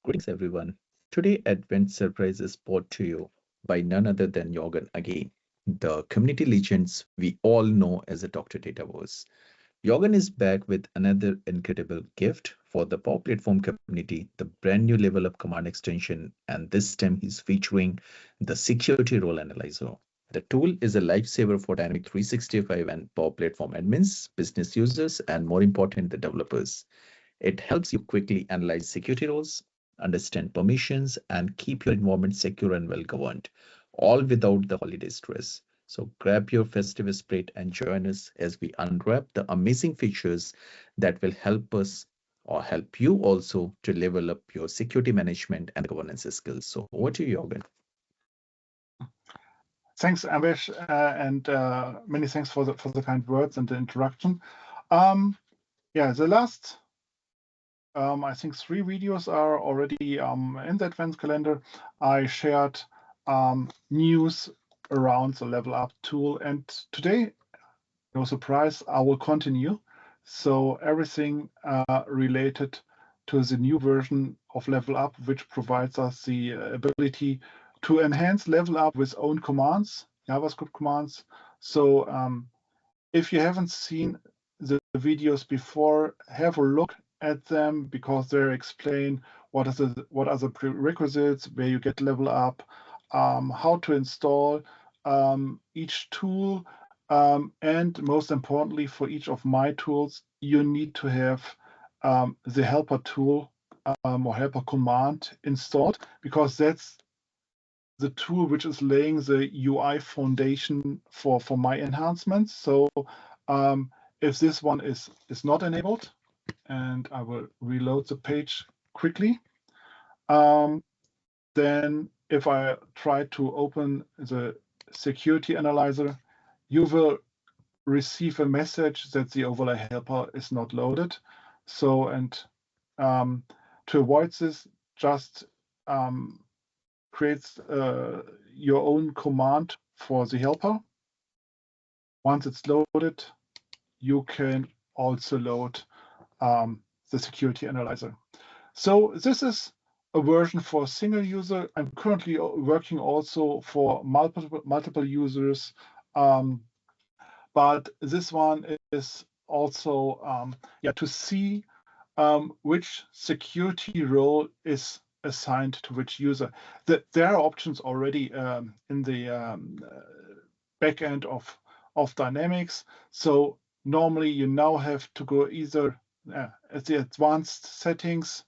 Greetings, everyone. Today, Advent Surprise is brought to you by none other than Joergen again, the community legends we all know as a Dr. Dataverse. Joergen is back with another incredible gift for the Power Platform community, the brand new level up command extension, and this time he's featuring the Security Role Analyzer. The tool is a lifesaver for Dynamic 365 and Power Platform admins, business users, and more important, the developers. It helps you quickly analyze security roles, understand permissions, and keep your environment secure and well governed, all without the holiday stress. So grab your festive spirit and join us as we unwrap the amazing features that will help us or help you also to level up your security management and governance skills. So over to you, Joergen. Thanks, Ambesh, and many thanks for the kind words and the introduction. The last I think 3 videos are already in the advanced calendar. I shared news around the level up tool, and today, no surprise, I will continue. So everything related to the new version of level up, which provides us the ability to enhance level up with own commands, JavaScript commands. So if you haven't seen the videos before, have a look at them because they explain what are the prerequisites, where you get level up, how to install each tool, and most importantly, for each of my tools, you need to have the helper tool or helper command installed, because that's the tool which is laying the UI foundation for my enhancements. So if this one is not enabled, and I will reload the page quickly, then if I try to open the security analyzer, you will receive a message that the overlay helper is not loaded. So, and to avoid this, just create your own command for the helper. Once it's loaded, you can also load the security analyzer. So this is a version for a single user. I'm currently working also for multiple users, but this one is also to see which security role is assigned to which user. There are options already in the backend of Dynamics. So normally you now have to go either at the advanced settings,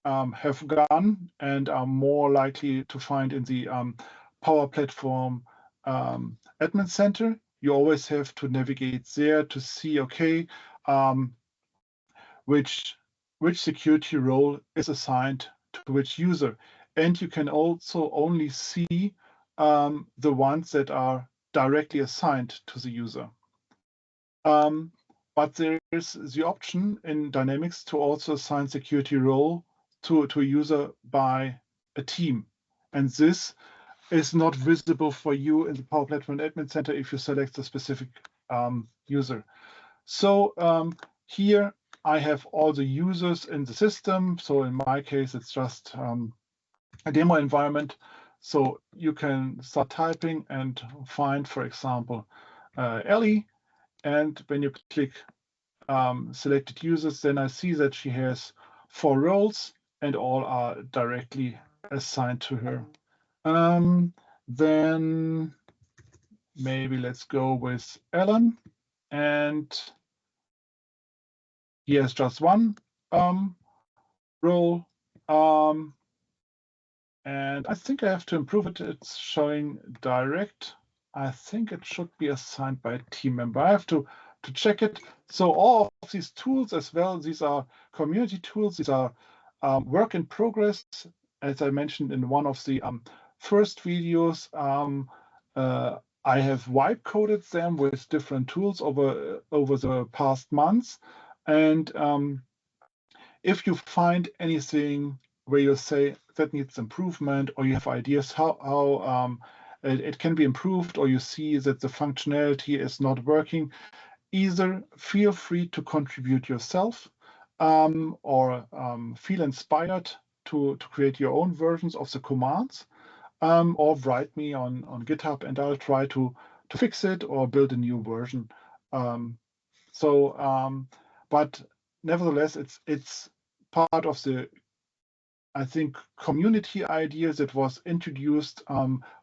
have gone and are more likely to find in the Power Platform Admin Center. You always have to navigate there to see, okay, which security role is assigned to which user. And you can also only see the ones that are directly assigned to the user. But there is the option in Dynamics to also assign security role to a user by a team. And this is not visible for you in the Power Platform Admin Center if you select a specific user. So here I have all the users in the system. So in my case, it's just a demo environment. So you can start typing and find, for example, Ellie. And when you click selected users, then I see that she has 4 roles and all are directly assigned to her. Then maybe let's go with Alan, and he has just 1 role. And I think I have to improve it. It's showing direct. I think it should be assigned by a team member. I have to check it. So all of these tools as well, these are community tools. These are work in progress. As I mentioned in one of the first videos, I have wipe coded them with different tools over the past months. And if you find anything where you say that needs improvement, or you have ideas how it can be improved, or you see that the functionality is not working, either feel free to contribute yourself or feel inspired to create your own versions of the commands, or write me on GitHub, and I'll try to fix it or build a new version. But nevertheless, it's part of the, I think, community idea that was introduced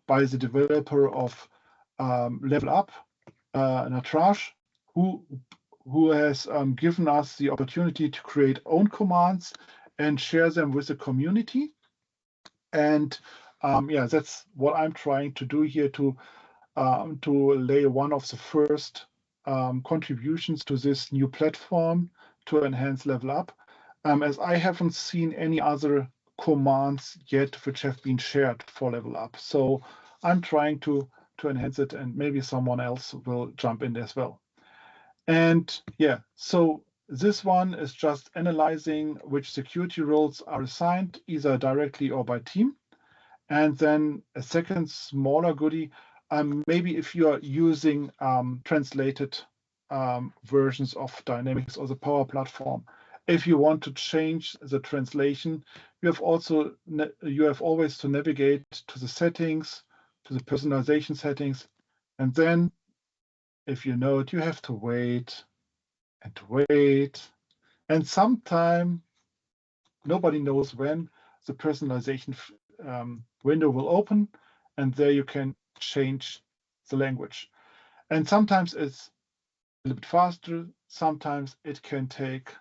by the developer of Level Up, Natraj, who has given us the opportunity to create own commands and share them with the community. And yeah, that's what I'm trying to do here, to lay one of the first contributions to this new platform to enhance Level Up, as I haven't seen any other commands yet which have been shared for Level Up. So I'm trying to enhance it, and maybe someone else will jump in as well. And yeah, so this one is just analyzing which security roles are assigned, either directly or by team. And then a second smaller goodie, maybe if you are using translated versions of Dynamics or the Power Platform, if you want to change the translation, you have always to navigate to the settings, to the personalization settings, and then if you know it, you have to wait and wait, and sometime nobody knows when the personalization window will open, and there you can change the language. And sometimes it's a little bit faster, sometimes it can take,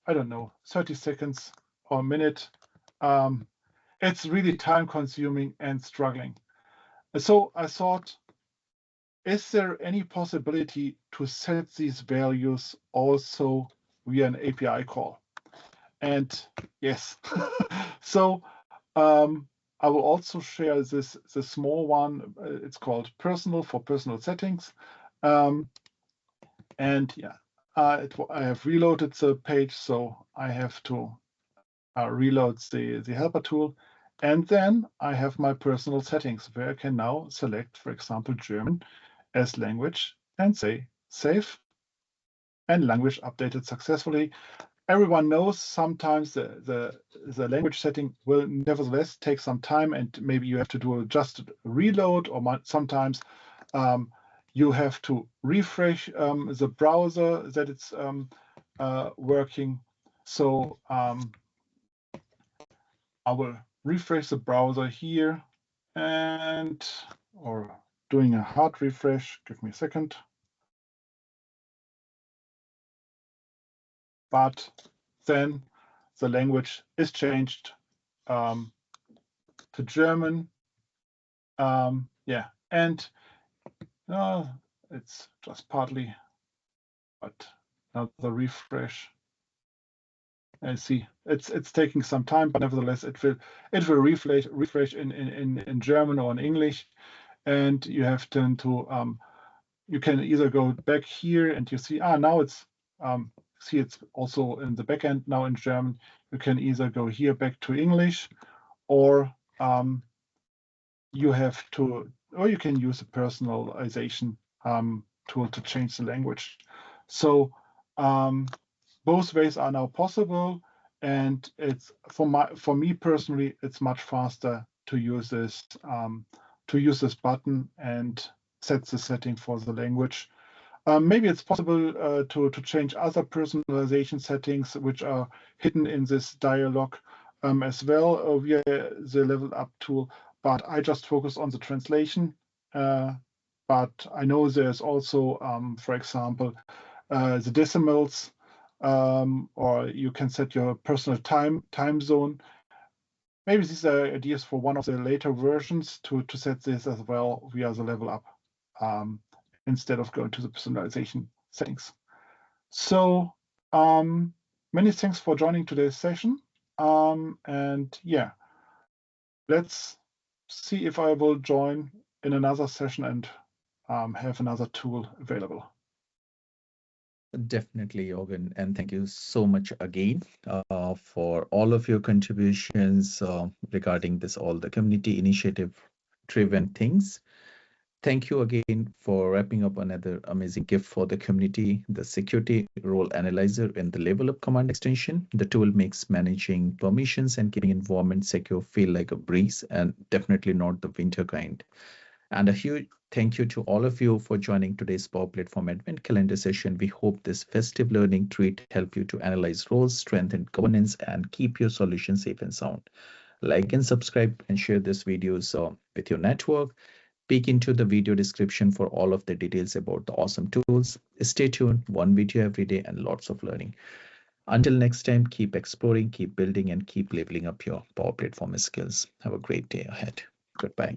I don't know, 30 seconds or a minute. It's really time consuming and struggling. So I thought, is there any possibility to set these values also via an API call? And yes, so I will also share the small one. It's called Personal for Personal Settings. And yeah, I have reloaded the page, so I have to reload the helper tool. And then I have my personal settings where I can now select, for example, German as language and say save, and language updated successfully. Everyone knows sometimes the language setting will nevertheless take some time, and maybe you have to do just a reload, or sometimes you have to refresh the browser that it's working. So I will refresh the browser here, or doing a hard refresh. Give me a second. But then the language is changed to German. Yeah, and it's just partly, but now the refresh. I see it's taking some time, but nevertheless it will refresh in German or in English, and you have then to you can either go back here and you see now it's see it's also in the backend now in German. You can either go here back to English, or you have to, or you can use a personalization tool to change the language. So both ways are now possible, and it's for me personally, it's much faster to use this button and set the setting for the language. Maybe it's possible to change other personalization settings which are hidden in this dialog as well via the Level Up tool, but I just focus on the translation. But I know there's also, for example, the decimals, or you can set your personal time zone. Maybe these are ideas for one of the later versions to set this as well via the Level Up, instead of going to the personalization settings. So many thanks for joining today's session. And yeah, let's see if I will join in another session and have another tool available. Definitely, Joergen, and thank you so much again for all of your contributions regarding all the community initiative driven things. Thank you again for wrapping up another amazing gift for the community. The security role analyzer and the level up command extension. The tool makes managing permissions and keeping environment secure feel like a breeze and definitely not the winter kind. And a huge thank you to all of you for joining today's Power Platform Advent Calendar session. We hope this festive learning treat help you to analyze roles, strengthen governance, and keep your solution safe and sound. Like and subscribe and share this videos with your network. Peek into the video description for all of the details about the awesome tools. Stay tuned, one video every day and lots of learning. Until next time, keep exploring, keep building, and keep leveling up your Power Platform skills. Have a great day ahead. Goodbye.